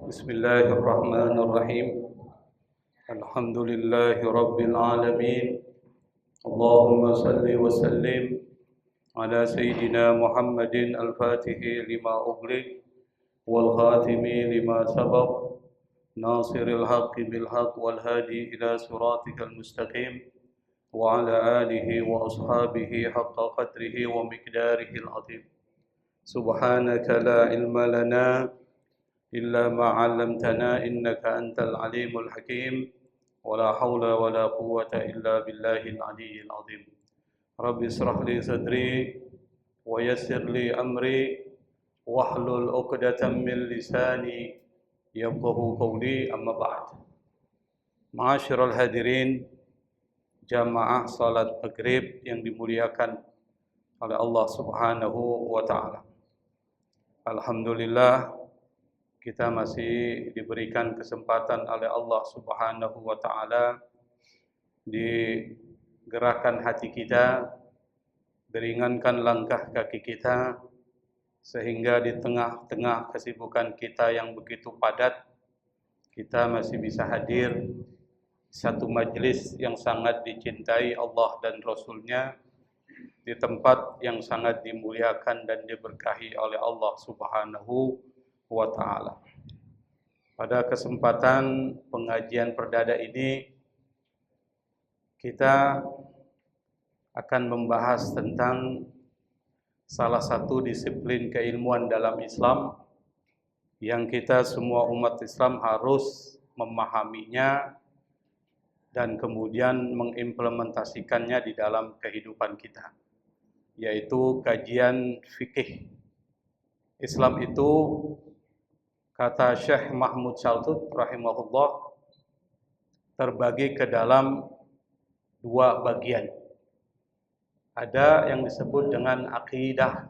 بسم الله الرحمن الرحيم الحمد لله رب العالمين اللهم صل وسلم على سيدنا محمد الفاتح لما أغلق والخاتم لما سبق ناصر الحق بالحق والهادي إلى صراطك المستقيم وعلى آله وأصحابه حق قدره ومقداره العظيم سبحانك لا علم لنا إلا ما علمتنا إنك أنت العليم الحكيم ولا حول ولا قوة إلا بالله العلي العظيم رب اشرح لي صدري ويسر لي أمري واحلل عقدة من لساني يفقهوا قولي أما بعد Ma'asyiral hadirin jamaah salat maghrib yang dimuliakan oleh Allah Subhanahu wa taala. Alhamdulillah kita masih diberikan kesempatan oleh Allah Subhanahu wa taala digerakkan hati kita, diringankan langkah kaki kita sehingga di tengah-tengah kesibukan kita yang begitu padat kita masih bisa hadir satu majelis yang sangat dicintai Allah dan Rasul-Nya di tempat yang sangat dimuliakan dan diberkahi oleh Allah Subhanahu wa ta'ala. Pada kesempatan pengajian perdana ini kita akan membahas tentang salah satu disiplin keilmuan dalam Islam yang kita semua umat Islam harus memahaminya dan kemudian mengimplementasikannya di dalam kehidupan kita, yaitu kajian fikih. Islam itu, kata Syekh Mahmud Shaltut rahimahullah, terbagi ke dalam dua bagian. Ada yang disebut dengan akidah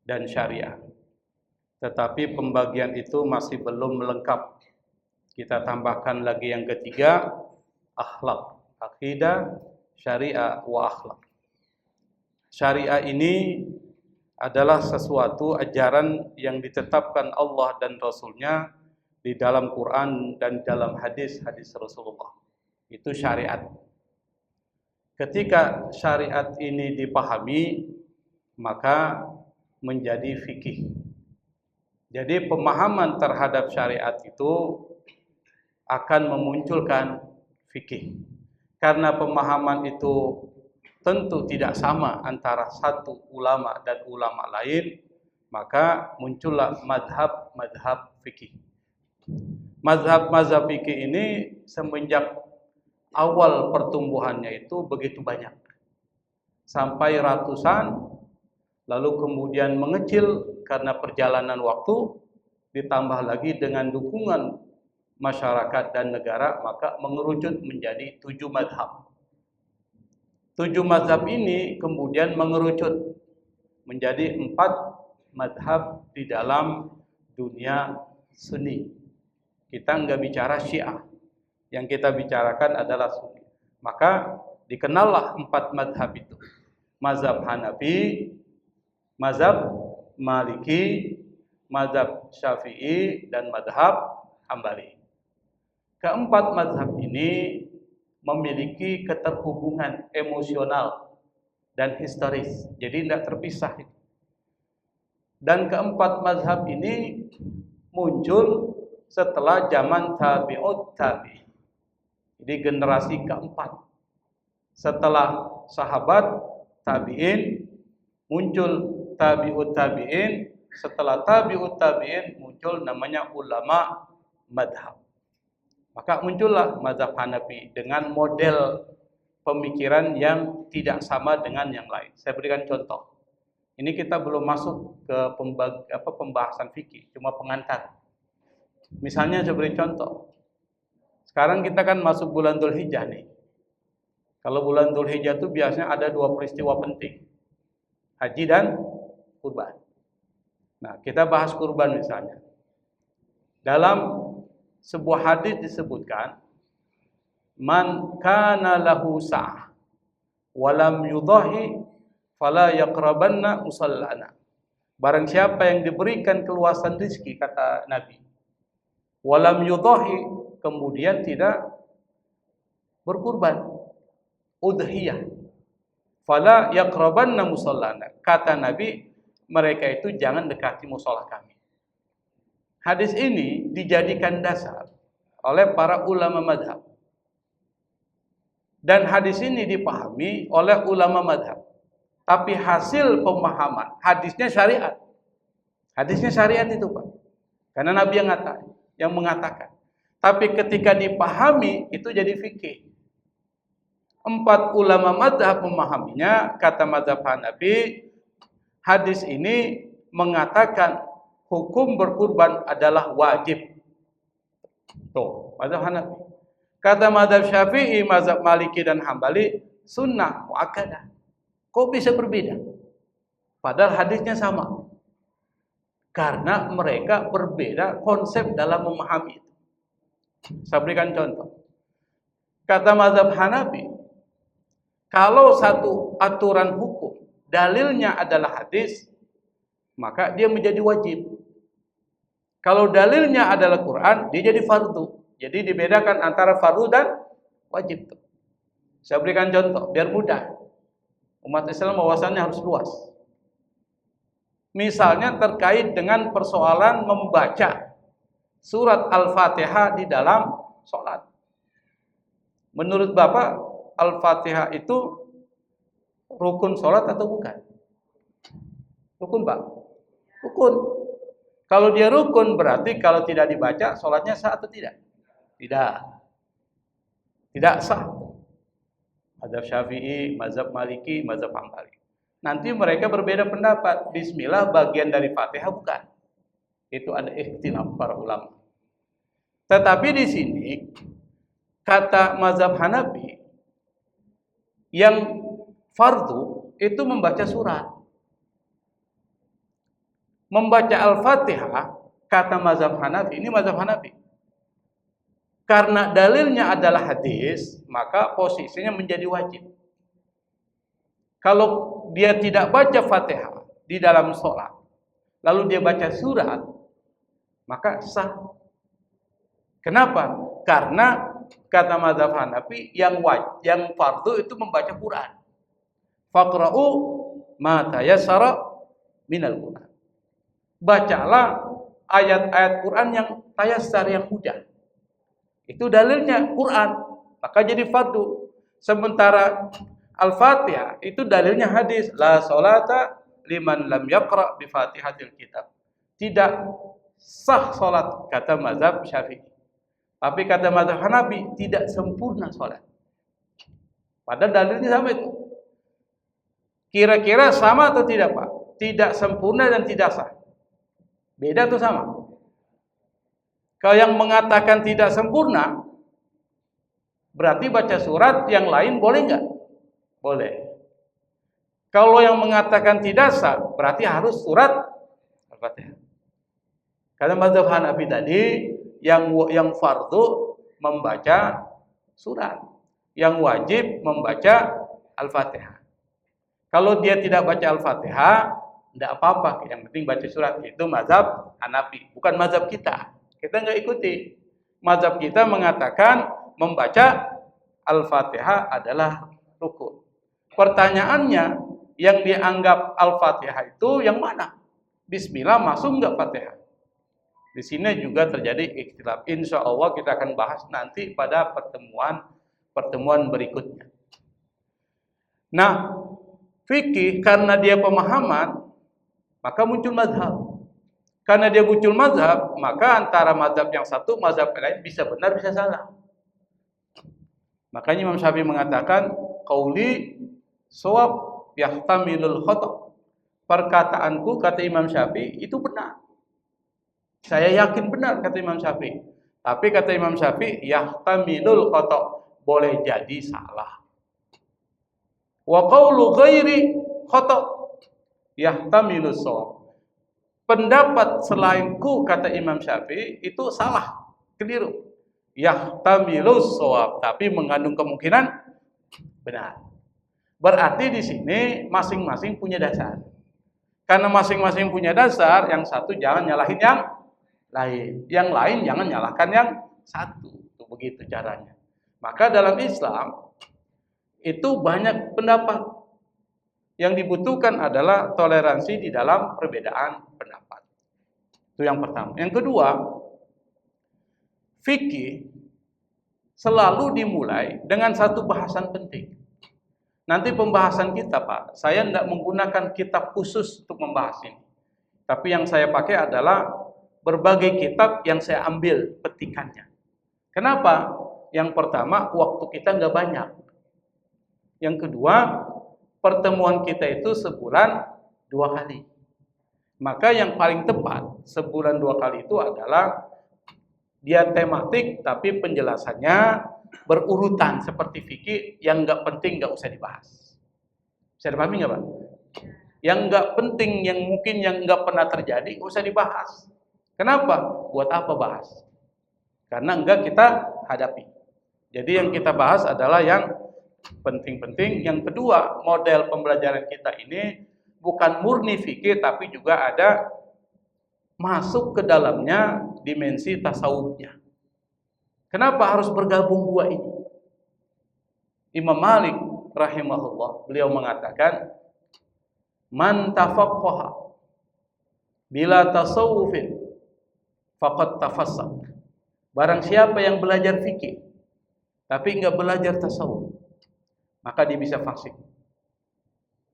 dan syariah. Tetapi pembagian itu masih belum lengkap. Kita tambahkan lagi yang ketiga, akhlak. Akidah, syariah, wa akhlak. Syariah ini adalah sesuatu ajaran yang ditetapkan Allah dan Rasul-Nya di dalam Quran dan dalam hadis-hadis Rasulullah. Itu syariat. Ketika syariat ini dipahami, maka menjadi fikih. Jadi pemahaman terhadap syariat itu akan memunculkan fikih. Karena pemahaman itu tentu tidak sama antara satu ulama dan ulama lain, maka muncullah madhab fikih. Mazhab fikih ini semenjak awal pertumbuhannya itu begitu banyak, sampai ratusan, lalu kemudian mengecil karena perjalanan waktu, ditambah lagi dengan dukungan masyarakat dan negara, maka mengerucut menjadi 7 madhab. 7 mazhab ini kemudian mengerucut menjadi 4 mazhab di dalam dunia Sunni. Kita enggak bicara Syiah, yang kita bicarakan adalah Sunni. Maka dikenallah 4 mazhab itu: mazhab Hanafi, mazhab Maliki, mazhab Syafi'i, dan mazhab Hambali. Keempat mazhab ini memiliki keterhubungan emosional dan historis, jadi tidak terpisah. Dan keempat mazhab ini muncul setelah zaman tabi'ut tabi'. Jadi generasi keempat setelah sahabat tabi'in, muncul tabi'ut tabi'in. Setelah tabi'ut tabi'in muncul namanya ulama madhab. Maka muncullah mazhab Hanafi dengan model pemikiran yang tidak sama dengan yang lain. Saya berikan contoh. Ini kita belum masuk ke pembahasan fikih, cuma pengantar. Misalnya saya beri contoh. Sekarang kita kan masuk bulan Dzulhijjah nih. Kalau bulan Dzulhijjah itu biasanya ada 2 peristiwa penting: haji dan kurban. Nah, kita bahas kurban misalnya. Dalam sebuah hadis disebutkan, man kana lahu sa'ah wa lam yudahi fala yaqrabanna musallana. Barang siapa yang diberikan keluasan rezeki, kata Nabi, Walam yudhahi, kemudian tidak berkurban. Udhiyah. Fala yaqrabanna musallana. Kata Nabi, mereka itu jangan dekati musola kami. Hadis ini dijadikan dasar oleh para ulama madhab. Dan hadis ini dipahami oleh ulama madhab. Tapi hasil pemahaman, hadisnya syariat. Hadisnya syariat itu, Pak. Karena Nabi yang mengatakan. Tapi ketika dipahami, itu jadi fikih. 4 ulama madhab memahaminya. Kata madhab Hanafi, hadis ini mengatakan hukum berkurban adalah wajib. Tuh, madhab Hanafi. Kata madhab Syafi'i, madhab Maliki dan Hambali, sunnah muakkadah. Kok bisa berbeda? Padahal hadisnya sama. Karena mereka berbeda konsep dalam memahami itu. Saya berikan contoh. Kata mazhab Hanafi, kalau satu aturan hukum dalilnya adalah hadis, maka dia menjadi wajib. Kalau dalilnya adalah Quran, dia jadi fardu. Jadi dibedakan antara fardu dan wajib. Saya berikan contoh biar mudah. Umat Islam wawasannya harus luas. Misalnya terkait dengan persoalan membaca surat Al-Fatihah di dalam sholat. Menurut Bapak, Al-Fatihah itu rukun sholat atau bukan? Rukun, Pak? Rukun. Kalau dia rukun, berarti kalau tidak dibaca, sholatnya sah atau tidak? Tidak. Tidak sah. Mazhab Syafi'i, mazhab Maliki, mazhab Hambali. Nanti mereka berbeda pendapat. Bismillah bagian dari Fatihah bukan. Itu ada ikhtilaf para ulama. Tetapi di sini kata mazhab Hanafi, yang fardu itu membaca surat. Membaca Al-Fatihah, kata mazhab Hanafi, ini mazhab Hanafi. Karena dalilnya adalah hadis, maka posisinya menjadi wajib. Kalau dia tidak baca Fatihah di dalam sholat, lalu dia baca surat, maka sah. Kenapa? Karena kata mazhab Hanafi, yang fardu itu membaca Quran. Faqra'u ma tayassara minal Quran. Bacalah ayat-ayat Quran yang tayassar, yang mudah. Itu dalilnya Quran, maka jadi fardu. Sementara Al-Fatihah itu dalilnya hadis, la sholata liman lam yaqra bi Fatihatil kitab. Tidak sah salat kata mazhab Syafi'i. Tapi kata mazhab Hanafi tidak sempurna salat. Padahal dalilnya sama itu. Kira-kira sama atau tidak, Pak? Tidak sempurna dan tidak sah. Beda atau sama? Kalau yang mengatakan tidak sempurna, berarti baca surat yang lain boleh enggak? Boleh. Kalau yang mengatakan tidak sah, berarti harus surat Al-Fatihah. Karena mazhab Hanafi tadi, yang fardu membaca surat, yang wajib membaca Al-Fatihah. Kalau dia tidak baca Al-Fatihah, tidak apa-apa, yang penting baca surat. Itu mazhab Hanafi, bukan mazhab kita. Kita nggak ikuti. Mazhab kita mengatakan membaca Al-Fatihah adalah rukun. Pertanyaannya, yang dianggap Al-Fatihah itu yang mana? Bismillah masuk nggak Fatihah? Di sini juga terjadi ikhtilaf. Insya Allah kita akan bahas nanti pada pertemuan berikutnya. Nah, fikih karena dia pemahaman, maka muncul mazhab. Karena dia muncul mazhab, maka antara mazhab yang satu, mazhab lain bisa benar, bisa salah. Makanya Imam Syafi'i mengatakan, qauli shawab yahtamilul khata'. Perkataanku, kata Imam Syafi'i, itu benar. Saya yakin benar, kata Imam Syafi'i. Tapi kata Imam Syafi'i, yahtamilul khata', boleh jadi salah. Wa qaulu ghairi khata' yahtamilus shawab. Pendapat selainku, kata Imam Syafi'i, itu salah, keliru. Yahtamilus shawab, tapi mengandung kemungkinan benar. Berarti di sini masing-masing punya dasar. Karena masing-masing punya dasar, yang satu jangan nyalahin yang lain. Yang lain jangan nyalahkan yang satu. Itu begitu caranya. Maka dalam Islam itu banyak pendapat. Yang dibutuhkan adalah toleransi di dalam perbedaan pendapat. Itu yang pertama. Yang kedua, fikih selalu dimulai dengan satu bahasan penting. Nanti pembahasan kita, Pak, saya tidak menggunakan kitab khusus untuk membahas ini. Tapi yang saya pakai adalah berbagai kitab yang saya ambil petikannya. Kenapa? Yang pertama, waktu kita nggak banyak. Yang kedua, pertemuan kita itu sebulan 2 kali. Maka yang paling tepat sebulan 2 kali itu adalah dia tematik tapi penjelasannya berurutan seperti fikih. Yang nggak penting nggak usah dibahas. Bisa dipahami nggak, Pak? Yang nggak penting, yang mungkin yang nggak pernah terjadi, nggak usah dibahas. Kenapa? Buat apa bahas? Karena enggak kita hadapi. Jadi yang kita bahas adalah yang penting-penting. Yang kedua, model pembelajaran kita ini bukan murni fikih, tapi juga ada masuk ke dalamnya dimensi tasawufnya. Kenapa harus bergabung dua ini? Imam Malik rahimahullah, beliau mengatakan, man tafaqqaha bila tasawufin faqad tafassaq. Barang siapa yang belajar fikih tapi enggak belajar tasawuf, maka dia bisa fasik.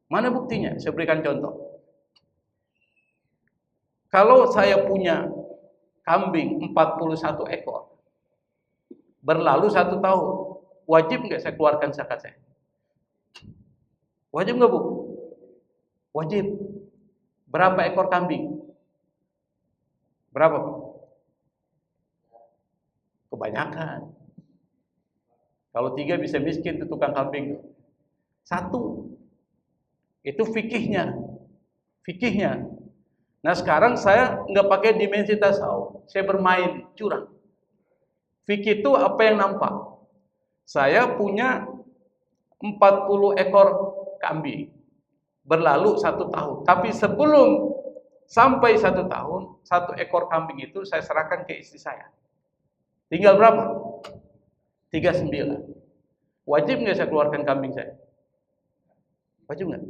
Mana buktinya? Saya berikan contoh. Kalau saya punya kambing 41 ekor, berlalu 1 tahun, wajib nggak saya keluarkan zakat saya? Wajib nggak, Bu? Wajib. Berapa ekor kambing? Berapa, Pak? Kebanyakan. Kalau 3 bisa miskin tuh tukang kambing. 1. Itu fikihnya. Fikihnya. Nah sekarang saya nggak pakai dimensi tasawuf. Saya bermain curang. Fikih itu apa yang nampak. Saya punya 40 ekor kambing. Berlalu 1 tahun. Tapi sebelum sampai 1 tahun, 1 ekor kambing itu saya serahkan ke istri saya. Tinggal berapa? 39. Wajib nggak saya keluarkan kambing saya? Wajib nggak?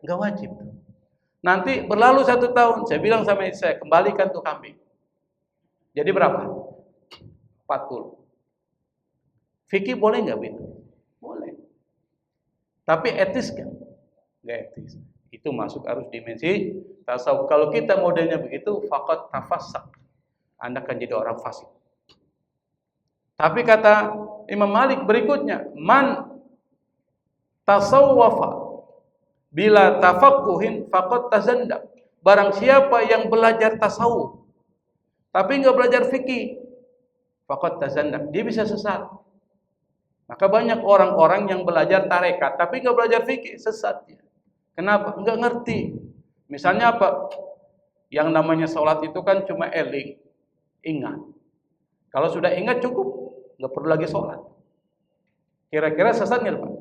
Nggak wajib. Nanti berlalu 1 tahun, saya bilang sama istri saya, kembalikan tuh kambing. Jadi berapa? 40. Fikih boleh nggak begitu? Boleh. Tapi etis kan? Nggak etis. Itu masuk harus dimensi tasawuf. Kalau kita modelnya begitu, faqad tafassaq. Anda akan jadi orang fasik. Tapi kata Imam Malik berikutnya, man tasawwafa bila tafaqquhin faqad tazandaq. Barang siapa yang belajar tasawuf tapi enggak belajar fikih, faqad tazandaq, dia bisa sesat. Maka banyak orang-orang yang belajar tarekat tapi enggak belajar fikih, sesat dia. Kenapa? Enggak ngerti. Misalnya apa? Yang namanya sholat itu kan cuma eling, ingat. Kalau sudah ingat cukup, nggak perlu lagi sholat. Kira-kira sesat nggak, Pak?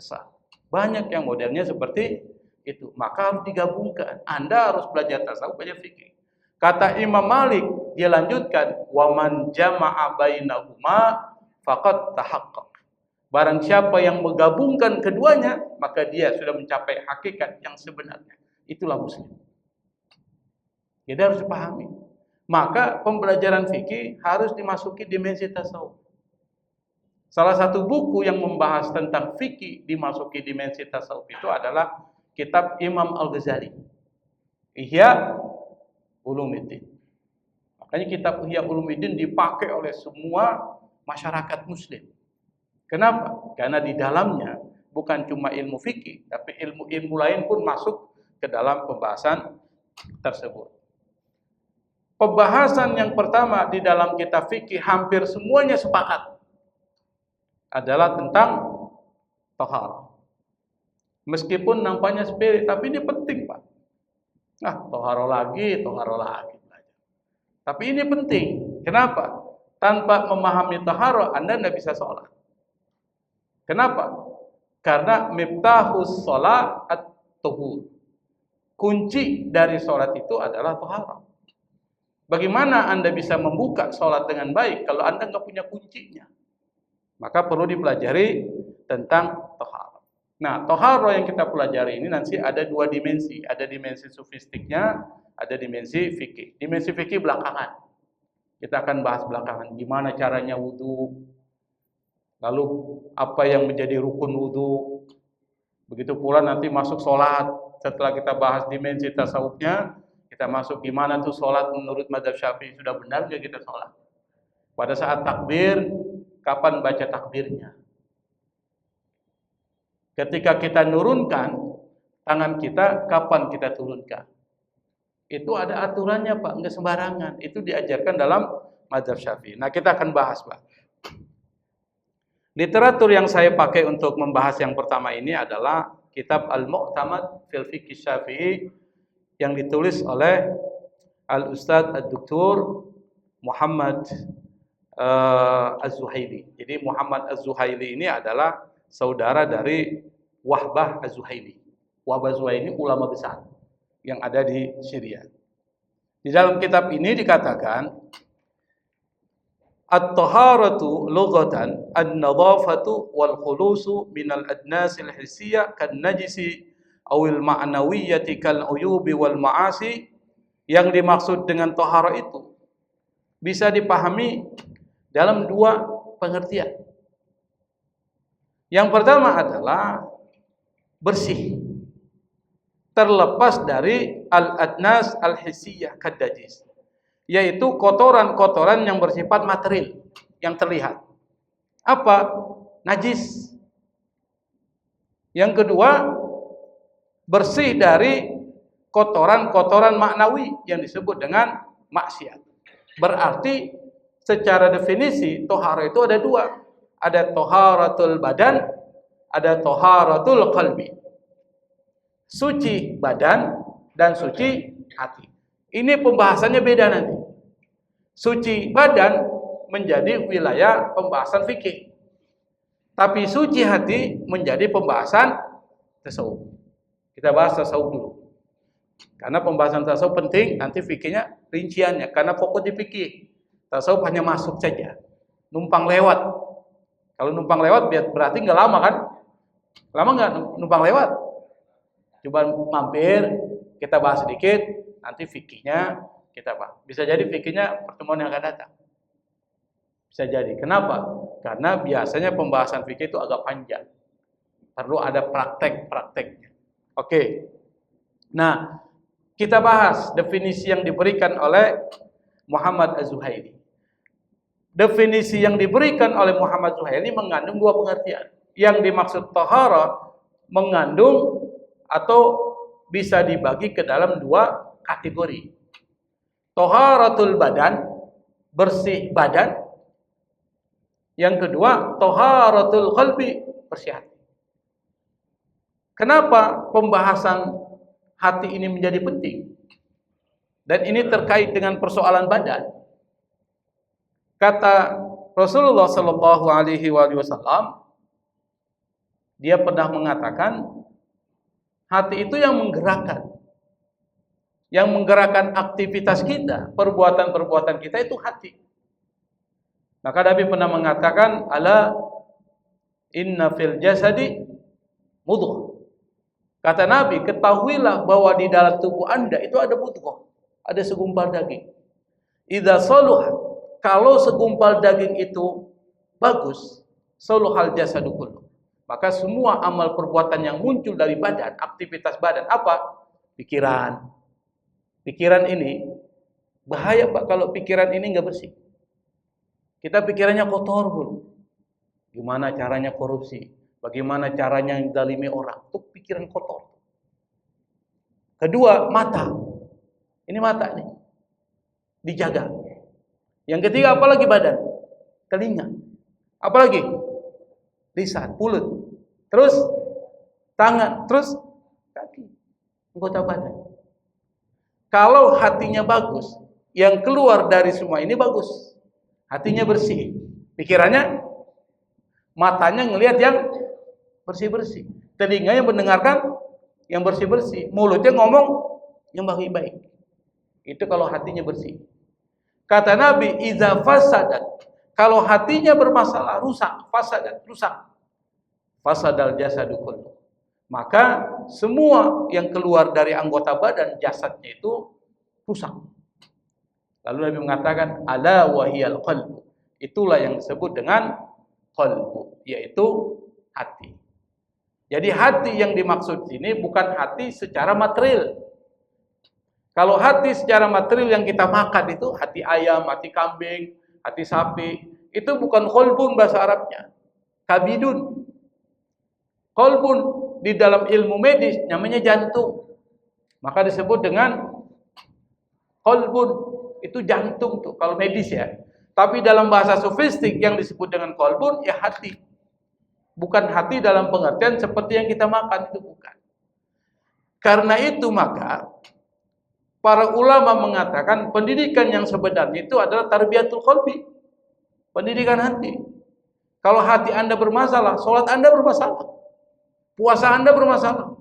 Sesat. Banyak yang modelnya seperti itu. Maka harus digabungkan. Anda harus belajar tasawuf, belajar fikih. Kata Imam Malik, dia lanjutkan, wa man jama'a bainahuma faqad tahaqqaq. Barang siapa yang menggabungkan keduanya, maka dia sudah mencapai hakikat yang sebenarnya. Itulah muslim. Jadi harus dipahami. Maka pembelajaran fikih harus dimasuki dimensi tasawuf. Salah satu buku yang membahas tentang fikih dimasuki dimensi tasawuf itu adalah kitab Imam Al-Ghazali, Ihya Ulumuddin. Makanya kitab Ihya Ulumuddin dipakai oleh semua masyarakat muslim. Kenapa? Karena di dalamnya bukan cuma ilmu fikih, tapi ilmu-ilmu lain pun masuk ke dalam pembahasan tersebut. Pembahasan yang pertama di dalam kitab fikih hampir semuanya sepakat adalah tentang taharah. Meskipun nampaknya sepele, tapi ini penting, Pak. Nah, taharah lagi. Tapi ini penting. Kenapa? Tanpa memahami taharah, Anda tidak bisa sholat. Kenapa? Karena miftahus sholat at-tuhur. Kunci dari sholat itu adalah taharah. Bagaimana Anda bisa membuka sholat dengan baik kalau Anda nggak punya kuncinya? Maka perlu dipelajari tentang toharo. Nah, toharo yang kita pelajari ini nanti ada dua dimensi. Ada dimensi sofistiknya, ada dimensi fikih. Dimensi fikih belakangan. Kita akan bahas belakangan. Gimana caranya wudhu. Lalu apa yang menjadi rukun wudhu. Begitu pula nanti masuk sholat. Setelah kita bahas dimensi tasawufnya, kita masuk gimana tuh sholat menurut mazhab Syafi'i, sudah benar nggak kita sholat? Pada saat takbir, kapan baca takbirnya? Ketika kita nurunkan tangan kita, kapan kita turunkan? Itu ada aturannya Pak, nggak sembarangan. Itu diajarkan dalam mazhab Syafi'i. Nah kita akan bahas Pak. Literatur yang saya pakai untuk membahas yang pertama ini adalah kitab Al-Mu'tamad fil Fiqh Syafi'i yang ditulis oleh Al-Ustadz Ad-Doktor Muhammad Az-Zuhaili. Jadi Muhammad Az-Zuhaili ini adalah saudara dari Wahbah Az-Zuhaili. Wahbah Az-Zuhaili ini ulama besar yang ada di Syria. Di dalam kitab ini dikatakan at-taharatu lughatan an-nadhafatu wal khulusu minal adnasil hissiyah kan najisi awil ma'nawiyyati kal uyubi wal ma'asi. Yang dimaksud dengan tohara itu bisa dipahami dalam dua pengertian. Yang pertama adalah bersih, terlepas dari al-adnas al-hissiyah kadajis, yaitu kotoran-kotoran yang bersifat material, yang terlihat. Apa? Najis. Yang kedua, bersih dari kotoran-kotoran maknawi yang disebut dengan maksiat. Berarti secara definisi tohara itu ada dua. Ada toharatul badan, ada toharatul qalbi. Suci badan dan suci hati. Ini pembahasannya beda nanti. Suci badan menjadi wilayah pembahasan fikih. Tapi suci hati menjadi pembahasan tasawuf. Kita bahas tasawuf dulu. Karena pembahasan tasawuf penting, nanti fikihnya rinciannya. Karena fokus di fikih. Tasawuf hanya masuk saja. Numpang lewat. Kalau numpang lewat berarti nggak lama kan? Lama nggak numpang lewat? Coba mampir, kita bahas sedikit, nanti fikihnya kita bahas. Bisa jadi fikihnya pertemuan yang akan datang. Bisa jadi. Kenapa? Karena biasanya pembahasan fikih itu agak panjang. Perlu ada praktek-prakteknya. Oke. Nah, kita bahas definisi yang diberikan oleh Muhammad Az-Zuhaili. Definisi yang diberikan oleh Muhammad Az-Zuhaili mengandung dua pengertian. Yang dimaksud tahara mengandung atau bisa dibagi ke dalam dua kategori. Taharatul badan, bersih badan. Yang kedua, taharatul qalbi, bersih hati. Kenapa pembahasan hati ini menjadi penting? Dan ini terkait dengan persoalan badan. Kata Rasulullah Sallallahu Alaihi Wasallam, dia pernah mengatakan, hati itu yang menggerakkan aktivitas kita, perbuatan-perbuatan kita itu hati. Maka Nabi pernah mengatakan, ala inna fil jasadi mudghah. Kata Nabi, ketahuilah bahwa di dalam tubuh Anda itu ada mudghah, ada segumpal daging. Idza saluha, kalau segumpal daging itu bagus, saluhal jasadu kullu. Maka semua amal perbuatan yang muncul dari badan, aktivitas badan apa? Pikiran. Pikiran ini bahaya Pak kalau pikiran ini enggak bersih. Kita pikirannya kotor dulu. Gimana caranya korupsi? Bagaimana caranya zalimi orang? Itu pikiran kotor. Kedua, mata. Ini mata nih. Dijaga. Yang ketiga apalagi badan? Telinga. Apalagi? Lisan, mulut. Terus tangan, terus kaki. Anggota badan. Kalau hatinya bagus, yang keluar dari semua ini bagus. Hatinya bersih. Pikirannya, matanya ngelihat yang bersih-bersih. Telinganya mendengarkan yang bersih-bersih. Mulutnya ngomong yang baik-baik. Itu kalau hatinya bersih. Kata Nabi, "Idza fasadat." Kalau hatinya bermasalah, rusak, fasadat, rusak. Fasadal jasadu kullu. Maka semua yang keluar dari anggota badan jasadnya itu rusak. Lalu Nabi mengatakan, "Ala wahiyal qalbu." Itulah yang disebut dengan qalbu, yaitu hati. Jadi hati yang dimaksud sini bukan hati secara material. Kalau hati secara material yang kita makan itu hati ayam, hati kambing, hati sapi, itu bukan qalbun bahasa Arabnya. Kabidun. Qalbun di dalam ilmu medis namanya jantung. Maka disebut dengan qalbun, itu jantung tuh kalau medis ya. Tapi dalam bahasa sofistik yang disebut dengan qalbun ya hati. Bukan hati dalam pengertian seperti yang kita makan, itu bukan. Karena itu maka para ulama mengatakan pendidikan yang sebenarnya itu adalah tarbiyatul qalbi. Pendidikan hati. Kalau hati Anda bermasalah, salat Anda bermasalah. Puasa Anda bermasalah.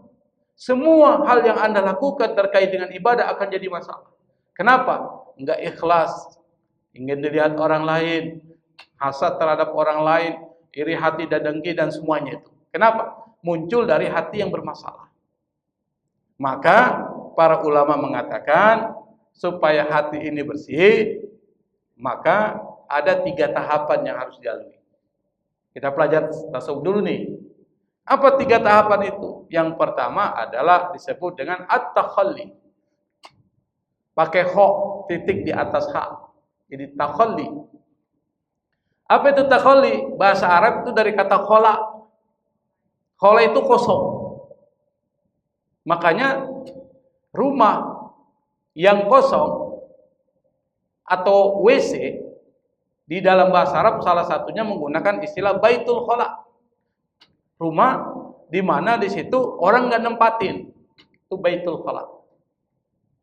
Semua hal yang Anda lakukan terkait dengan ibadah akan jadi masalah. Kenapa? Enggak ikhlas, ingin dilihat orang lain, hasad terhadap orang lain, iri hati dan dengki dan semuanya itu. Kenapa? Muncul dari hati yang bermasalah. Maka para ulama mengatakan supaya hati ini bersih, maka ada 3 tahapan yang harus dilalui. Kita pelajari tasawuf dulu nih. Apa 3 tahapan itu? Yang pertama adalah disebut dengan at-takhalli. Pakai kha, titik di atas ha. Jadi takhalli. Apa itu takhalli? Bahasa Arab itu dari kata khala. Khala itu kosong. Makanya rumah yang kosong atau WC di dalam bahasa Arab salah satunya menggunakan istilah baitul khala. Rumah di mana di situ orang nggak nempatin, itu baitul khala.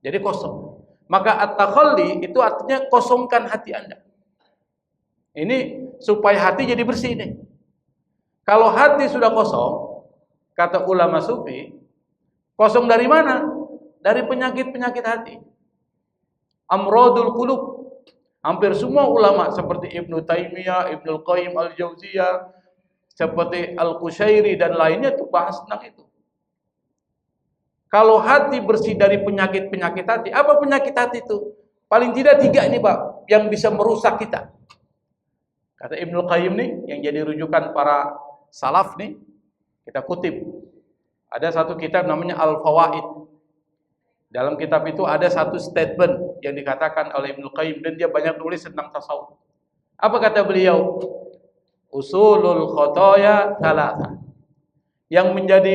Jadi kosong. Maka at-takhalli itu artinya kosongkan hati Anda. Ini supaya hati jadi bersih nih. Kalau hati sudah kosong, kata ulama sufi, kosong dari mana? Dari penyakit-penyakit hati. Amradul qulub. Hampir semua ulama seperti Ibnu Taimiyah, Ibnu Qayyim al-Jauziyah, seperti Al-Qushairi dan lainnya itu bahas tentang itu. Kalau hati bersih dari penyakit-penyakit hati, apa penyakit hati itu? Paling tidak 3 ini Pak, yang bisa merusak kita. Kata Ibnu Qayyim nih, yang jadi rujukan para salaf nih, kita kutip. Ada satu kitab namanya Al-Fawaid. Dalam kitab itu ada satu statement yang dikatakan oleh Ibnu Qayyim, dan dia banyak tulis tentang tasawuf. Apa kata beliau? Usulul khotoya thalatha. Yang menjadi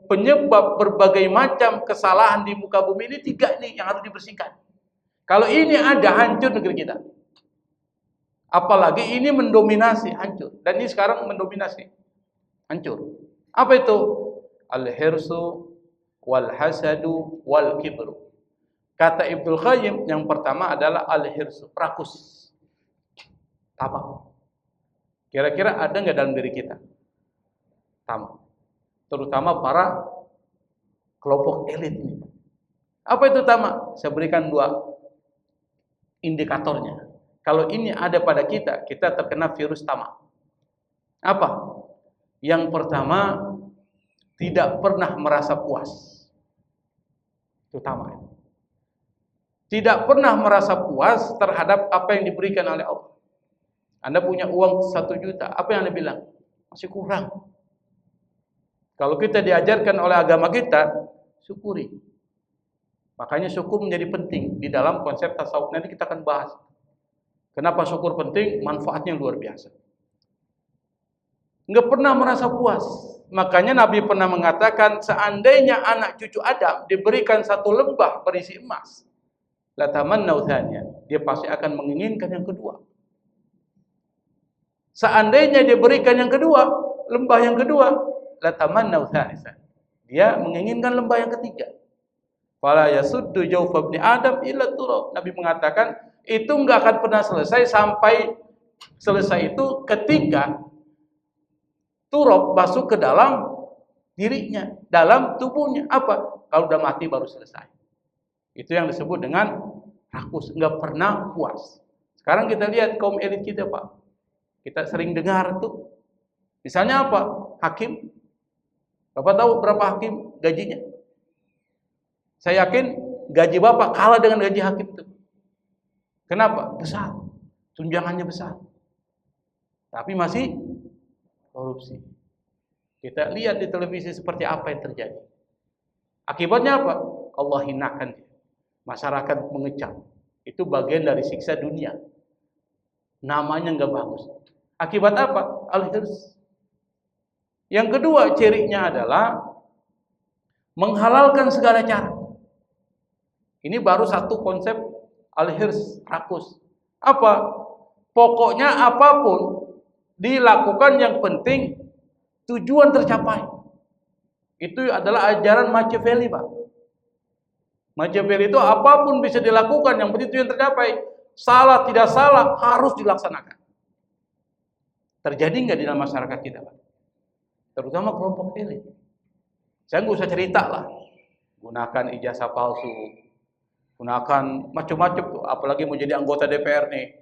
penyebab berbagai macam kesalahan di muka bumi ini 3 nih yang harus dibersihkan. Kalau ini ada, hancur negeri kita. Apalagi ini mendominasi, hancur. Dan ini sekarang mendominasi, hancur. Apa itu? Al-hirsu wal hasadu wal kibru. Kata Ibnu Qayyim, yang pertama adalah al-hirsu, rakus, tamak. Kira-kira ada nggak dalam diri kita tamak? Terutama para kelompok elit ini. Apa itu tamak? Saya berikan 2 indikatornya. Kalau ini ada pada kita, kita terkena virus tamak. Apa? Yang pertama, tidak pernah merasa puas. Itu tamak. Tidak pernah merasa puas terhadap apa yang diberikan oleh Allah. Anda punya uang 1 juta, apa yang Anda bilang? Masih kurang. Kalau kita diajarkan oleh agama kita, syukuri. Makanya syukur menjadi penting di dalam konsep tasawuf. Nanti kita akan bahas. Kenapa syukur penting? Manfaatnya luar biasa. Enggak pernah merasa puas. Makanya Nabi pernah mengatakan, seandainya anak cucu Adam diberikan 1 lembah berisi emas, la tamannau tsaniya, dia pasti akan menginginkan yang kedua. Seandainya dia berikan yang kedua, lembah yang kedua, la tamannau tsalisa, dia menginginkan lembah yang ketiga. Fala yasuddu jawfa ibni Adam illa turab. Nabi mengatakan itu enggak akan pernah selesai sampai selesai itu ketika turab masuk ke dalam dirinya, dalam tubuhnya. Apa? Kalau udah mati baru selesai. Itu yang disebut dengan rakus, enggak pernah puas. Sekarang kita lihat kaum elit kita, Pak. Kita sering dengar tuh. Misalnya apa? Hakim. Bapak tahu berapa hakim gajinya? Saya yakin gaji Bapak kalah dengan gaji hakim itu. Kenapa? Besar. Tunjangannya besar. Tapi masih korupsi. Kita lihat di televisi seperti apa yang terjadi. Akibatnya apa? Allah hinakan dia. Masyarakat mengecam. Itu bagian dari siksa dunia. Namanya nggak bagus. Akibat apa? Al-hirs. Yang kedua cirinya adalah menghalalkan segala cara. Ini baru satu konsep al-hirs, rakus. Apa? Pokoknya apapun dilakukan yang penting tujuan tercapai. Itu adalah ajaran Machiavelli, Pak. Machiavelli itu apapun bisa dilakukan yang penting tujuan tercapai. Salah tidak salah harus dilaksanakan. Terjadi nggak di dalam masyarakat kita, Pak? Terutama kelompok elit. Saya nggak usah cerita lah. Gunakan ijazah palsu, gunakan macam-macam tuh. Apalagi mau jadi anggota DPR nih,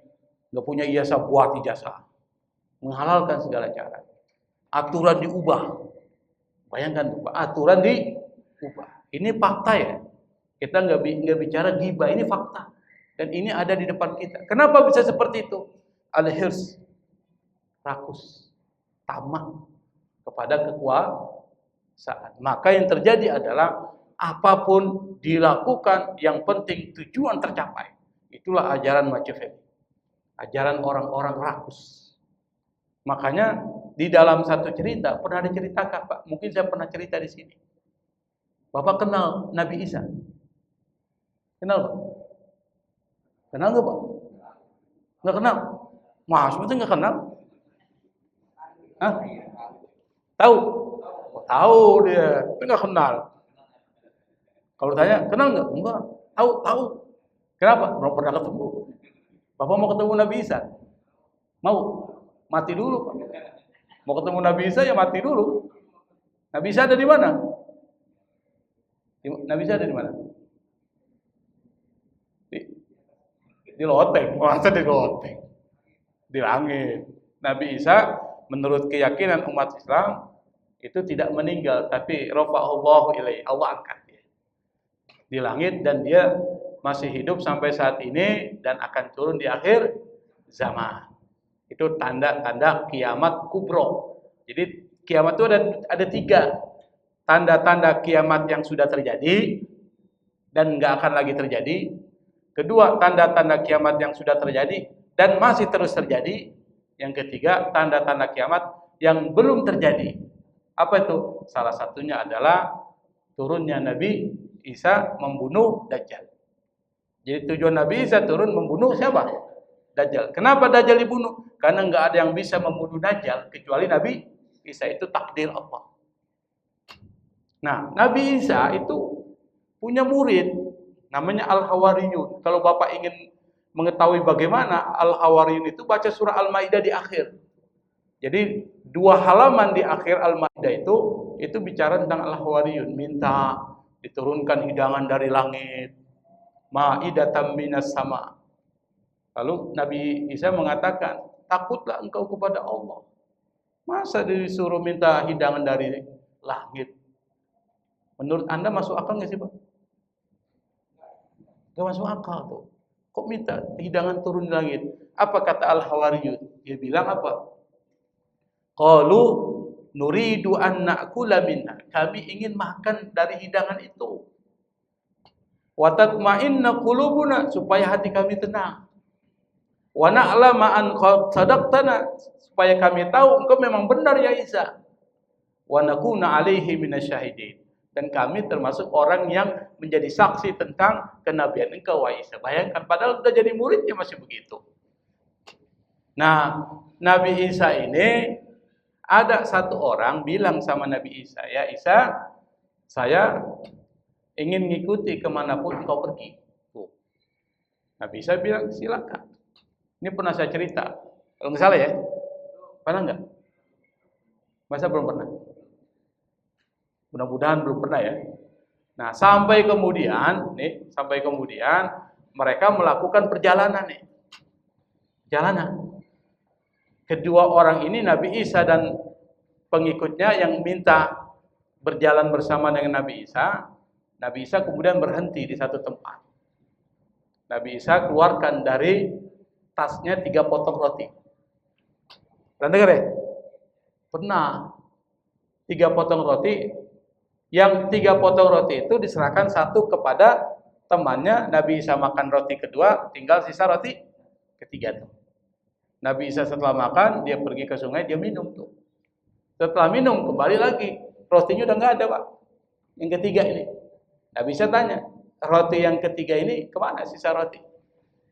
nggak punya ijazah, buat ijazah. Menghalalkan segala cara. Aturan diubah. Bayangkan tuh, Pak, aturan diubah. Ini fakta ya. Kita nggak bicara ghibah, ini fakta. Dan ini ada di depan kita. Kenapa bisa seperti itu? Al-hirs, rakus, tamak kepada kekuasaan. Maka yang terjadi adalah apapun dilakukan yang penting tujuan tercapai. Itulah ajaran Machiavelli. Ajaran orang-orang rakus. Makanya di dalam satu cerita pernah diceritakan, Pak. Mungkin saya pernah cerita di sini. Bapak kenal Nabi Isa? Kenal, Pak? Kenal nggak, Pak? Nggak kenal? Mas, betul nggak kenal? Hah? Tahu? Oh, tahu dia, tapi nggak kenal. Kalau tanya, kenal nggak? Enggak. Tahu. Kenapa? Belum pernah ketemu. Bapak mau ketemu Nabi Isa? Mau? Mati dulu, Pak. Mau ketemu Nabi Isa ya mati dulu. Nabi Isa ada di mana? Nabi Isa ada di mana? Di loteng. Masa di loteng? Di langit. Nabi Isa menurut keyakinan umat Islam itu tidak meninggal, tapi rafa'allahu ilaihi, Allah angkat dia di langit dan dia masih hidup sampai saat ini dan akan turun di akhir zaman. Itu tanda-tanda kiamat kubro. Jadi kiamat itu ada tiga tanda-tanda kiamat yang sudah terjadi dan nggak akan lagi terjadi. Kedua, tanda-tanda kiamat yang sudah terjadi dan masih terus terjadi. Yang ketiga, tanda-tanda kiamat yang belum terjadi. Apa itu? Salah satunya adalah turunnya Nabi Isa membunuh Dajjal. Jadi tujuan Nabi Isa turun membunuh siapa? Dajjal. Kenapa Dajjal dibunuh? Karena nggak ada yang bisa membunuh Dajjal kecuali Nabi Isa. Itu takdir Allah. Nah, Nabi Isa itu punya murid namanya Al-Hawariyun. Kalau Bapak ingin mengetahui bagaimana Al-Hawariyun itu, baca surah Al-Maidah di akhir. Jadi 2 halaman di akhir Al-Maidah itu bicara tentang Al-Hawariyun, minta diturunkan hidangan dari langit, ma'idatan minas sama. Lalu Nabi Isa mengatakan, takutlah engkau kepada Allah. Masa disuruh minta hidangan dari langit? Menurut Anda masuk akal nggak sih, Pak? Nggak masuk akal tuh. Kok minta hidangan turun di langit? Apa kata Al-Hawariyun? Dia bilang apa? Qalu nuridu an na'kula minha. Kami ingin makan dari hidangan itu. Wa tatma'inna qulubuna, supaya hati kami tenang. Wa na'lama an qad sadaqtana, supaya kami tahu engkau memang benar ya Isa. Wa nakuna 'alaihi minasyahidin. Dan kami termasuk orang yang menjadi saksi tentang kenabian engkau wahai Isa. Bayangkan, padahal sudah jadi muridnya masih begitu. Nah, Nabi Isa ini, ada satu orang bilang sama Nabi Isa, ya Isa, saya ingin mengikuti kemanapun engkau pergi. Tuh. Nabi Isa bilang, silakan. Ini pernah saya cerita, kalau nggak salah ya. Pernah nggak? Masa belum pernah? Mudah-mudahan belum pernah ya. Nah, sampai kemudian mereka melakukan perjalanan nih. perjalanan. Kedua orang ini Nabi Isa dan pengikutnya yang minta berjalan bersama dengan Nabi Isa. Nabi Isa kemudian berhenti di satu tempat. Nabi Isa keluarkan dari tasnya 3 potong roti. Pernah dengar ya? Pernah. 3 potong roti. Yang 3 potong roti itu diserahkan satu kepada temannya. Nabi Isa makan roti kedua, tinggal sisa roti ketiga tuh. Nabi Isa setelah makan, dia pergi ke sungai, dia minum tuh. Setelah minum, kembali lagi. Rotinya udah nggak ada, Pak. Yang ketiga ini. Nabi Isa tanya, roti yang ketiga ini kemana sisa roti?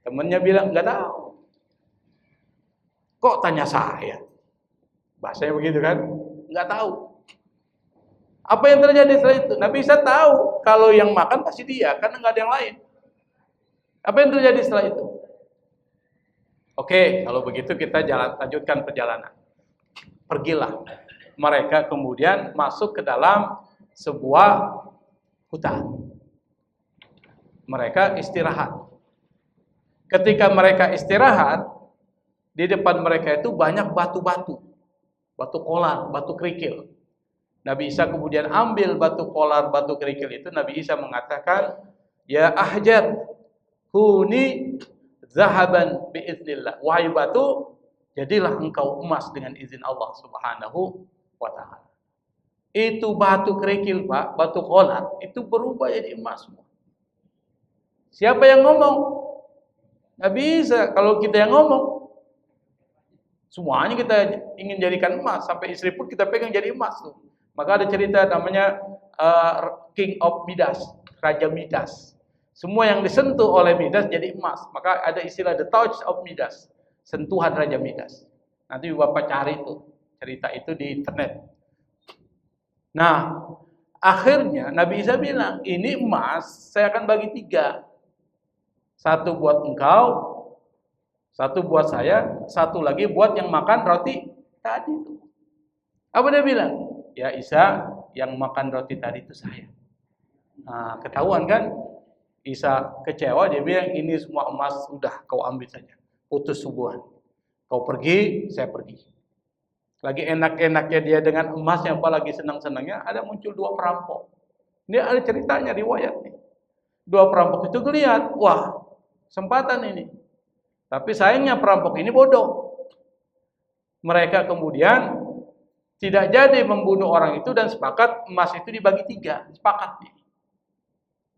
Temennya bilang, nggak tahu. Kok tanya saya? Bahasanya begitu kan? Nggak tahu. Apa yang terjadi setelah itu? Nabi Isa tahu kalau yang makan pasti dia, karena nggak ada yang lain. Apa yang terjadi setelah itu? Oke, kalau begitu kita lanjutkan perjalanan. Pergilah. Mereka kemudian masuk ke dalam sebuah hutan. Mereka istirahat. Ketika mereka istirahat, di depan mereka itu banyak batu-batu. Batu kolar, batu kerikil. Nabi Isa kemudian ambil batu kolar, batu kerikil itu. Nabi Isa mengatakan, "Ya ahjar, huni zahaban biiznillah." Wahai batu, jadilah engkau emas dengan izin Allah Subhanahu wa ta'ala. Itu batu kerikil, Pak, batu kolar, itu berubah jadi emas semua. Siapa yang ngomong? Nggak bisa. Kalau kita yang ngomong, semuanya kita ingin jadikan emas. Sampai istri pun kita pegang jadi emas tuh. Maka ada cerita namanya King of Midas, Raja Midas. Semua yang disentuh oleh Midas jadi emas. Maka ada istilah the touch of Midas, sentuhan Raja Midas. Nanti Bapak cari tuh cerita itu di internet. Nah, akhirnya Nabi Isa bilang, ini emas saya akan bagi 3. 1 buat engkau, 1 buat saya, 1 lagi buat yang makan roti tadi itu. Apa dia bilang? Ya Isa, yang makan roti tadi itu saya. Nah, ketahuan kan? Isa kecewa, dia bilang, ini semua emas sudah kau ambil saja. Putus hubungan. Kau pergi, saya pergi. Lagi enak-enaknya dia dengan emasnya, apalagi senang-senangnya, ada muncul 2 perampok. Ini ada ceritanya, riwayat nih. 2 perampok itu ngelihat, wah, kesempatan ini. Tapi sayangnya perampok ini bodoh. Mereka kemudian tidak jadi membunuh orang itu dan sepakat emas itu dibagi 3. Sepakat nih.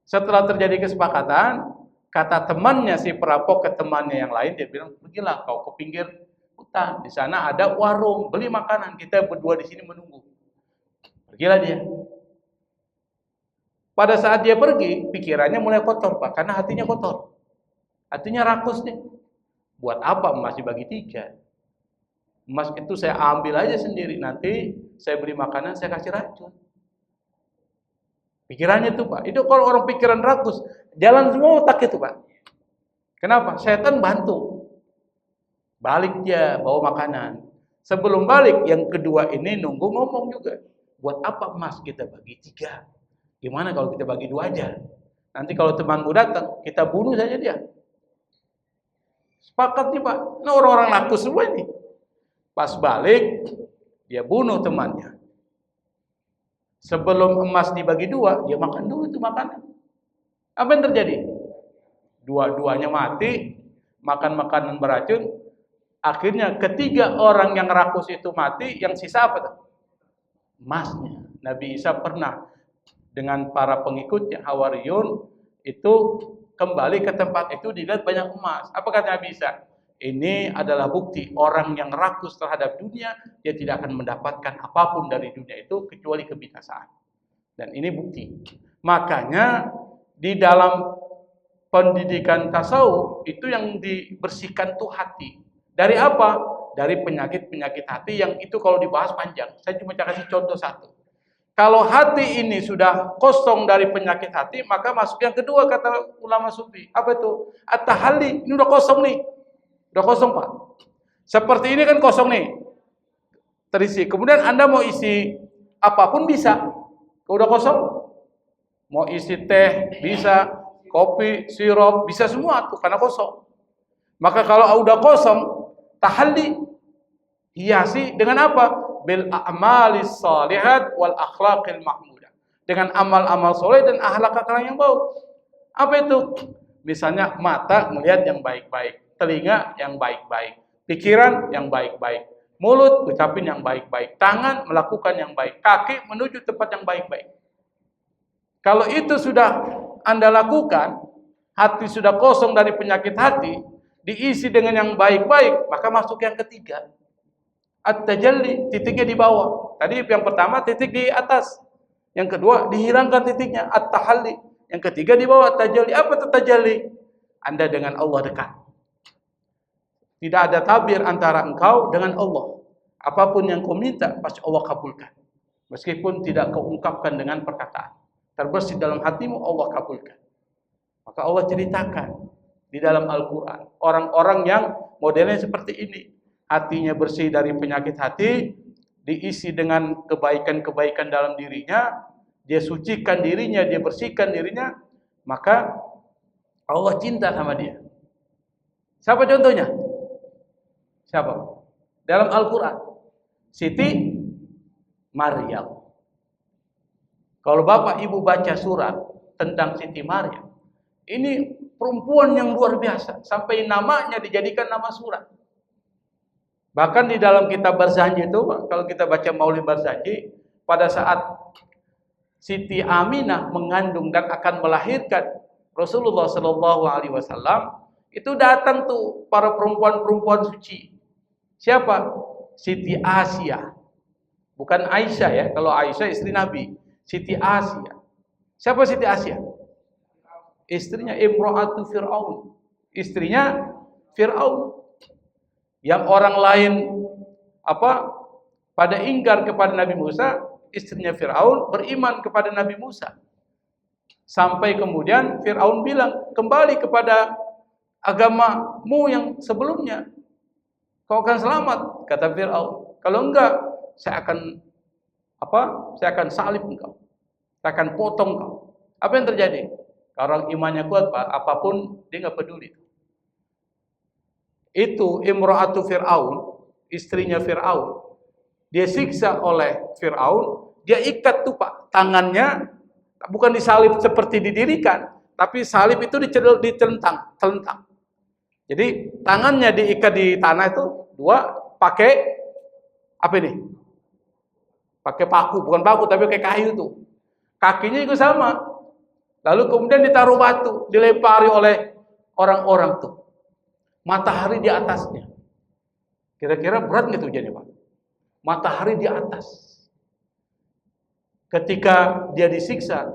Setelah terjadi kesepakatan, kata temannya si perampok ke temannya yang lain, dia bilang, pergilah kau ke pinggir hutan. Di sana ada warung, beli makanan. Kita berdua di sini menunggu. Pergilah dia. Pada saat dia pergi, pikirannya mulai kotor, Pak, karena hatinya kotor. Hatinya rakus nih. Buat apa emas dibagi 3? Emas itu saya ambil aja sendiri. Nanti saya beli makanan, saya kasih racun. Pikirannya itu, Pak. Itu kalau orang pikiran rakus, jalan semua otak itu, Pak. Kenapa? Setan bantu. Balik dia bawa makanan. Sebelum balik, yang kedua ini nunggu ngomong juga. Buat apa emas kita bagi 3? Gimana kalau kita bagi 2 aja? Nanti kalau temanmu datang, kita bunuh saja dia. Sepakat nih, Pak. Nah, orang-orang rakus semua ini. Pas balik, dia bunuh temannya. Sebelum emas dibagi 2, dia makan dulu itu makanan. Apa yang terjadi? Dua-duanya mati, makan makanan beracun. Akhirnya ketiga orang yang rakus itu mati, yang sisa apa tuh? Emasnya. Nabi Isa pernah dengan para pengikutnya, Hawariyun, itu kembali ke tempat itu, dilihat banyak emas. Apa kata Nabi Isa? Ini adalah bukti orang yang rakus terhadap dunia, dia tidak akan mendapatkan apapun dari dunia itu kecuali kebinasaan. Dan ini bukti. Makanya di dalam pendidikan tasawuf itu yang dibersihkan tuh hati. Dari apa? Dari penyakit-penyakit hati yang itu kalau dibahas panjang. Saya cuma kasih contoh 1. Kalau hati ini sudah kosong dari penyakit hati, maka masuk yang kedua kata ulama sufi. Apa itu? At-tahalli. Ini udah kosong nih. Udah kosong, Pak. Seperti ini kan kosong nih. Terisi. Kemudian Anda mau isi apapun bisa. Kalau udah kosong, mau isi teh bisa, kopi, sirup, bisa semua tuh karena kosong. Maka kalau udah kosong, Tahalli, hiasi dengan apa? Bil a'malis shalihat wal akhlaqil mahmudah. Dengan amal-amal soleh dan akhlak-akhlak yang baik. Apa itu? Misalnya mata melihat yang baik-baik, telinga yang baik-baik, pikiran yang baik-baik, mulut ucapin yang baik-baik, tangan melakukan yang baik, kaki menuju tempat yang baik-baik. Kalau itu sudah Anda lakukan, hati sudah kosong dari penyakit hati, diisi dengan yang baik-baik, maka masuk yang ketiga. At-tajalli, titiknya di bawah. Tadi yang pertama titik di atas. Yang kedua dihilangkan titiknya, at-tahalli. Yang ketiga di bawah, tajalli. Apa itu tajalli? Anda dengan Allah dekat. Tidak ada tabir antara engkau dengan Allah. Apapun yang kau minta, pasti Allah kabulkan. Meskipun tidak kau ungkapkan dengan perkataan. Terbersih dalam hatimu, Allah kabulkan. Maka Allah ceritakan di dalam Al-Quran. Orang-orang yang modelnya seperti ini. Hatinya bersih dari penyakit hati, diisi dengan kebaikan-kebaikan dalam dirinya, dia sucikan dirinya, dia bersihkan dirinya, maka Allah cinta sama dia. Siapa contohnya? Siapa? Dalam Al-Quran, Siti Maryam. Kalau Bapak Ibu baca surat tentang Siti Maryam, ini perempuan yang luar biasa, sampai namanya dijadikan nama surat. Bahkan di dalam kitab Barzanji itu, kalau kita baca Maulid Barzanji, pada saat Siti Aminah mengandung dan akan melahirkan Rasulullah Shallallahu Alaihi Wasallam, itu datang tuh para perempuan-perempuan suci. Siapa? Siti Asia, bukan Aisyah ya. Kalau Aisyah istri Nabi, Siti Asia. Siapa Siti Asia? Istrinya Imra'atu Fir'aun, istrinya Fir'aun. Yang orang lain pada ingkar kepada Nabi Musa, istrinya Fir'aun beriman kepada Nabi Musa. Sampai kemudian Fir'aun bilang, kembali kepada agamamu yang sebelumnya, kau akan selamat. Kata Fir'aun, kalau enggak, saya akan salib engkau, saya akan potong kau. Apa yang terjadi? Kalau imannya kuat, Pak, apapun dia nggak peduli. Itu Imra'atu Fir'aun, istrinya Fir'aun, dia siksa oleh Fir'aun, dia ikat tuh Pak, tangannya, bukan disalib seperti didirikan, tapi salib itu ditelentang. Jadi tangannya diikat di tanah itu, dua, pakai apa ini? Pakai paku, bukan paku tapi pakai kayu tuh. Kakinya juga sama. Lalu kemudian ditaruh batu, dilempari oleh orang-orang tuh. Matahari di atasnya. Kira-kira berat nggak tuh jadi Pak? Matahari di atas. Ketika dia disiksa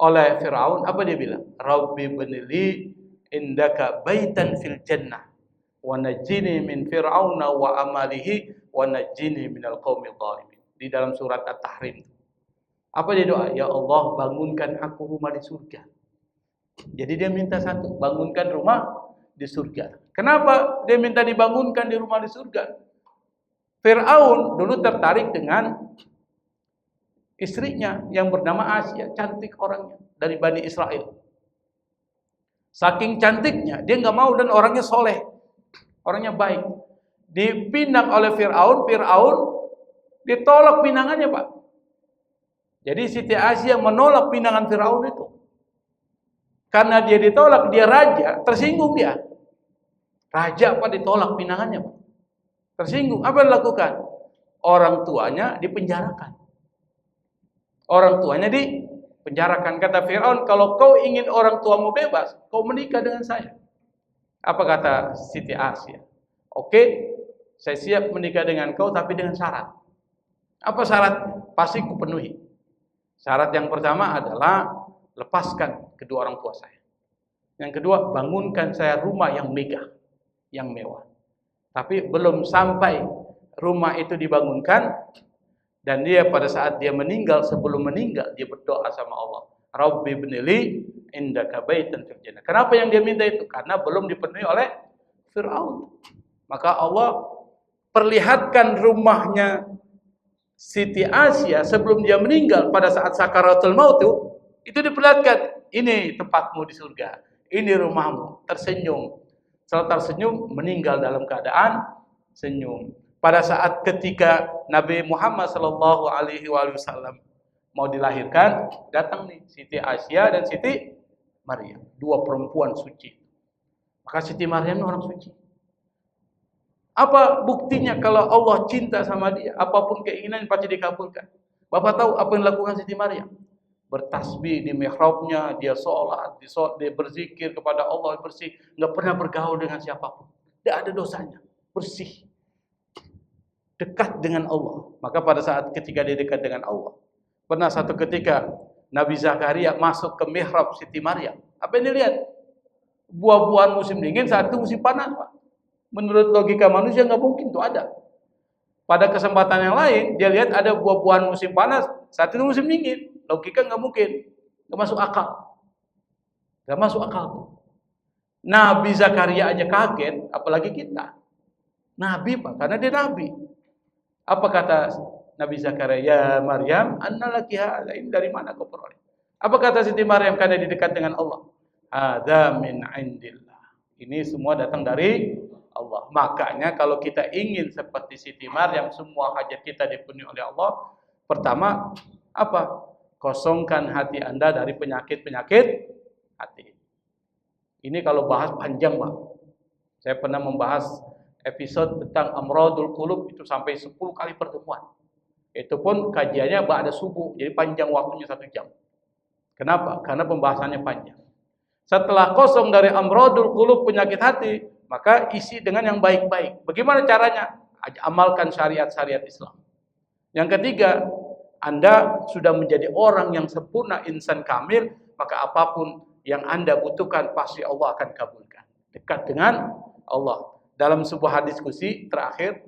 oleh Fir'aun, apa dia bilang? Rabbi benili indaka baitan fil jannah wa najjini min fir'auna wa amalihi wa najjini minal qaumil zalimin. Di dalam surat At-Tahrim. Apa dia doa? Ya Allah, bangunkan aku rumah di surga. Jadi dia minta satu, bangunkan rumah di surga. Kenapa dia minta dibangunkan di rumah di surga? Fir'aun dulu tertarik dengan istrinya yang bernama Asia, cantik orangnya, dari Bani Israel. Saking cantiknya, dia nggak mau dan orangnya soleh, orangnya baik. Dipinang oleh Fir'aun, ditolak pinangannya Pak. Jadi Siti Asia menolak pinangan Fir'aun itu. Karena dia ditolak, dia raja, tersinggung dia. Raja apa ditolak pinangannya Pak? Tersinggung. Apa yang dilakukan? Orang tuanya dipenjarakan. Orang tuanya dipenjarakan. Kata Fir'aun, kalau kau ingin orang tuamu bebas, kau menikah dengan saya. Apa kata Siti Asia? Oke, saya siap menikah dengan kau, tapi dengan syarat. Apa syaratnya? Pasti ku penuhi. Syarat yang pertama adalah lepaskan kedua orang tua saya. Yang kedua, bangunkan saya rumah yang megah, yang mewah. Tapi belum sampai rumah itu dibangunkan, dan dia pada saat dia meninggal, sebelum meninggal, dia berdoa sama Allah. Rabbi ibnili indaka baitan fil jannah. Kenapa yang dia minta itu? Karena belum dipenuhi oleh Fir'aun. Maka Allah perlihatkan rumahnya Siti Asia sebelum dia meninggal pada saat sakaratul maut itu diperlihatkan, ini tempatmu di surga, ini rumahmu, tersenyum. Setelah tersenyum meninggal dalam keadaan senyum. Pada saat ketika Nabi Muhammad sallallahu alaihi wasallam mau dilahirkan, datang nih Siti Aisyah dan Siti Maryam, dua perempuan suci. Maka Siti Maryam orang suci. Apa buktinya kalau Allah cinta sama dia? Apapun keinginan pasti dikabulkan. Bapak tahu apa yang dilakukan Siti Maryam? Bertasbih di mihrabnya, dia sholat, dia berzikir kepada Allah, bersih, nggak pernah bergaul dengan siapapun. Tidak ada dosanya, bersih. Dekat dengan Allah. Maka pada saat ketika dia dekat dengan Allah, pernah satu ketika Nabi Zakaria masuk ke mihrab Siti Maryam. Apa yang dilihat? Buah-buahan musim dingin, saat itu musim panas, Pak. Menurut logika manusia nggak mungkin itu ada. Pada kesempatan yang lain, dia lihat ada buah-buahan musim panas, saat itu musim dingin. Logika nggak mungkin, nggak masuk akal. Nggak masuk akal. Nabi Zakaria aja kaget, apalagi kita. Nabi, Pak, karena dia Nabi. Apa kata Nabi Zakaria? Ya Maryam, anna laki hadza, ini dari mana kau peroleh? Apa kata Siti Maryam karena dia dekat dengan Allah? Hadza min indillah. Ini semua datang dari Allah. Makanya kalau kita ingin seperti Siti Maryam, semua hajat kita dipenuhi oleh Allah, pertama apa? Kosongkan hati Anda dari penyakit-penyakit hati. Ini kalau bahas panjang, Pak. Saya pernah membahas episode tentang amradul qulub itu sampai 10 kali pertemuan. Itu pun kajiannya ba'da subuh, jadi panjang waktunya 1 jam. Kenapa? Karena pembahasannya panjang. Setelah kosong dari amradul qulub, penyakit hati, maka isi dengan yang baik-baik. Bagaimana caranya? Amalkan syariat-syariat Islam. Yang ketiga, Anda sudah menjadi orang yang sempurna, insan kamil, maka apapun yang Anda butuhkan pasti Allah akan kabulkan. Dekat dengan Allah. Dalam sebuah diskusi terakhir,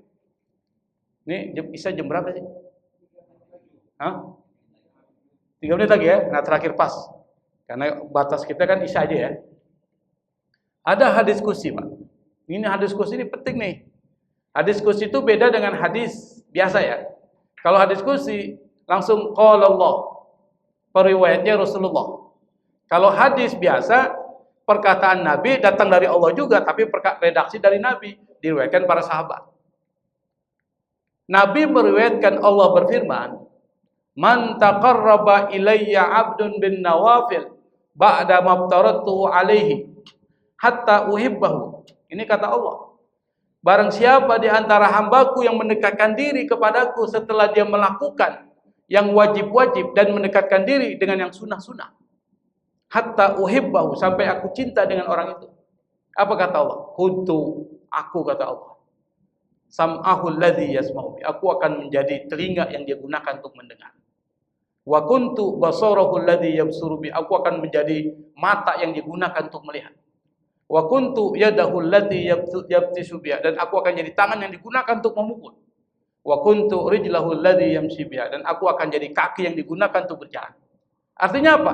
ini Isa jam berapa sih? Hah? 3 menit lagi ya? Nah terakhir pas. Karena batas kita kan Isa aja ya. Ada diskusi, Pak. Ini diskusi ini penting nih. Diskusi itu beda dengan hadis biasa ya. Kalau diskusi langsung qala Allah. Periwayatnya Rasulullah. Kalau hadis biasa, perkataan Nabi datang dari Allah juga, tapi redaksi dari Nabi, diriwayatkan para sahabat. Nabi meriwayatkan Allah berfirman, "Man taqarraba ilayya 'abdun bin nawafil ba'da maftaratuhu 'alaihi hatta uhibbahu." Ini kata Allah. Barang siapa di antara hambaku yang mendekatkan diri kepadaku setelah dia melakukan yang wajib-wajib dan mendekatkan diri dengan yang sunnah-sunnah, hatta uhibbahu, sampai aku cinta dengan orang itu. Apa kata Allah? Kuntu, aku kata Allah. Sam'ahul ladzi yasma'u bi. Aku akan menjadi telinga yang dia gunakan untuk mendengar. Wa kuntu basarahul ladzi yabsuru bi. Aku akan menjadi mata yang digunakan untuk melihat. Wa kuntu yadahul lati yabtisu biha, dan aku akan jadi tangan yang digunakan untuk memukul. Wa kuntu rijlahul ladzi yamshi biha, dan aku akan jadi kaki yang digunakan untuk berjalan. Artinya apa?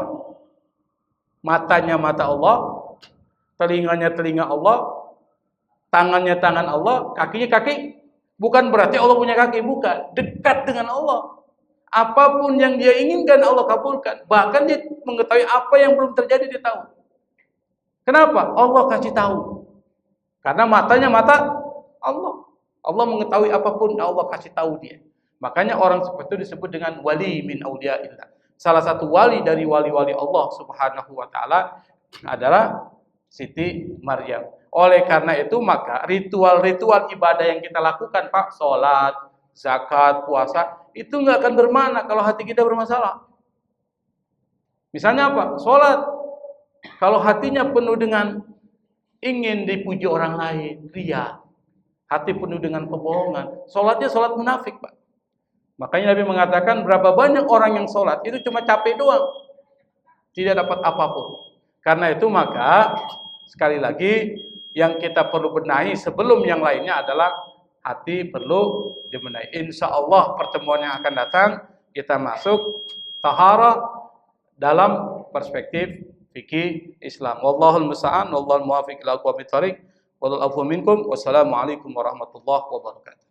Matanya mata Allah, telinganya telinga Allah, tangannya tangan Allah, kakinya kaki. Bukan berarti Allah punya kaki, bukan. Dekat dengan Allah. Apapun yang dia inginkan Allah kabulkan. Bahkan dia mengetahui apa yang belum terjadi, dia tahu. Kenapa? Allah kasih tahu. Karena matanya mata Allah. Allah mengetahui apapun, Allah kasih tahu dia. Makanya orang seperti itu disebut dengan wali min auliyaillah. Salah satu wali dari wali-wali Allah Subhanahu wa taala adalah Siti Maryam. Oleh karena itu maka ritual-ritual ibadah yang kita lakukan, Pak, salat, zakat, puasa, itu nggak akan bermakna kalau hati kita bermasalah. Misalnya apa? Salat. Kalau hatinya penuh dengan ingin dipuji orang lain, riya, hati penuh dengan kebohongan, salatnya salat munafik, Pak. Makanya Nabi mengatakan berapa banyak orang yang sholat itu cuma capek doang, tidak dapat apapun. Karena itu maka sekali lagi yang kita perlu benahi sebelum yang lainnya adalah hati perlu dibenahi. Insya Allah pertemuan yang akan datang kita masuk taharah dalam perspektif fikih Islam. Wallahul musta'an, wallahul muwaffiq ila aqwamit thoriq. Wallahul afwa minkum. Wassalamualaikum warahmatullahi wabarakatuh.